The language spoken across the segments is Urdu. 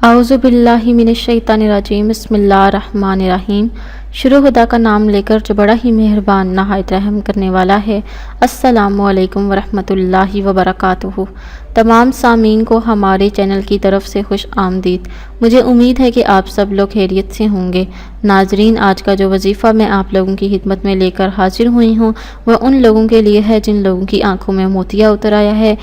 اعوذ باللہ من الشیطان الرجیم، بسم اللہ الرحمن الرحیم۔ شروع خدا کا نام لے کر جو بڑا ہی مہربان نہایت رحم کرنے والا ہے۔ السلام علیکم ورحمۃ اللہ وبرکاتہ۔ تمام سامعین کو ہمارے چینل کی طرف سے خوش آمدید۔ مجھے امید ہے کہ آپ سب لوگ خیریت سے ہوں گے۔ ناظرین، آج کا جو وظیفہ میں آپ لوگوں کی خدمت میں لے کر حاضر ہوئی ہوں وہ ان لوگوں کے لیے ہے جن لوگوں کی آنکھوں میں موتیا اتر آیا ہے۔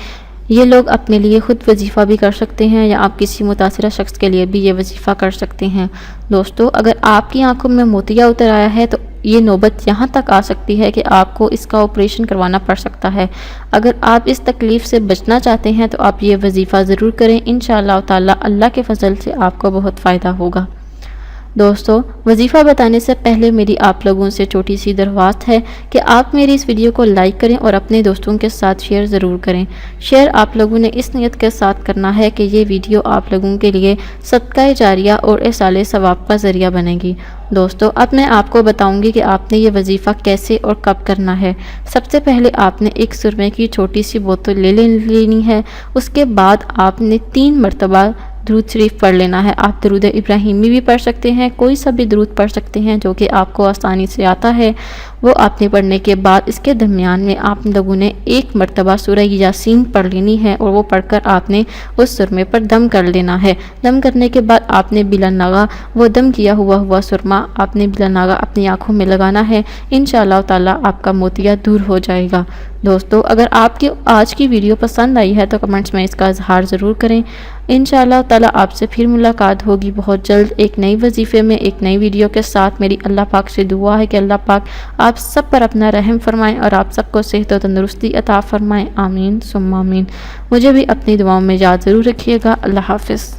یہ لوگ اپنے لیے خود وظیفہ بھی کر سکتے ہیں یا آپ کسی متاثرہ شخص کے لیے بھی یہ وظیفہ کر سکتے ہیں۔ دوستو، اگر آپ کی آنکھوں میں موتیا اتر آیا ہے تو یہ نوبت یہاں تک آ سکتی ہے کہ آپ کو اس کا آپریشن کروانا پڑ سکتا ہے۔ اگر آپ اس تکلیف سے بچنا چاہتے ہیں تو آپ یہ وظیفہ ضرور کریں، انشاءاللہ تعالی اللہ کے فضل سے آپ کو بہت فائدہ ہوگا۔ دوستو، وظیفہ بتانے سے پہلے میری آپ لوگوں سے چھوٹی سی درخواست ہے کہ آپ میری اس ویڈیو کو لائک کریں اور اپنے دوستوں کے ساتھ شیئر ضرور کریں۔ شیئر آپ لوگوں نے اس نیت کے ساتھ کرنا ہے کہ یہ ویڈیو آپ لوگوں کے لیے صدقہ جاریہ اور ایصال ثواب کا ذریعہ بنے گی۔ دوستو، اب میں آپ کو بتاؤں گی کہ آپ نے یہ وظیفہ کیسے اور کب کرنا ہے۔ سب سے پہلے آپ نے ایک سرمے کی چھوٹی سی بوتل لینی ہے۔ اس کے بعد آپ نے 3 مرتبہ درود شریف پڑھ لینا ہے۔ آپ درود ابراہیمی بھی پڑھ سکتے ہیں، کوئی سا بھی درود پڑھ سکتے ہیں جو کہ آپ کو آسانی سے آتا ہے۔ وہ آپ نے پڑھنے کے بعد اس کے درمیان میں آپ لوگوں نے 1 مرتبہ سورہ یاسین پڑھ لینی ہے اور وہ پڑھ کر آپ نے اس سرمے پر دم کر لینا ہے۔ دم کرنے کے بعد آپ نے بلا ناغہ وہ دم کیا ہوا سرما آپ نے بلا ناغہ اپنی آنکھوں میں لگانا ہے۔ انشاءاللہ تعالی آپ کا موتیا دور ہو جائے گا۔ دوستو، اگر آپ کی آج کی ویڈیو پسند آئی ہے تو کمنٹس میں اس کا اظہار ضرور کریں۔ انشاءاللہ تعالی آپ سے پھر ملاقات ہوگی بہت جلد ایک نئی وظیفے میں، ایک نئی ویڈیو کے ساتھ۔ میری اللہ پاک سے دعا ہے کہ اللہ پاک آپ سب پر اپنا رحم فرمائیں اور آپ سب کو صحت و تندرستی عطا فرمائیں۔ آمین ثم آمین۔ مجھے بھی اپنی دعاؤں میں یاد ضرور رکھیے گا۔ اللہ حافظ۔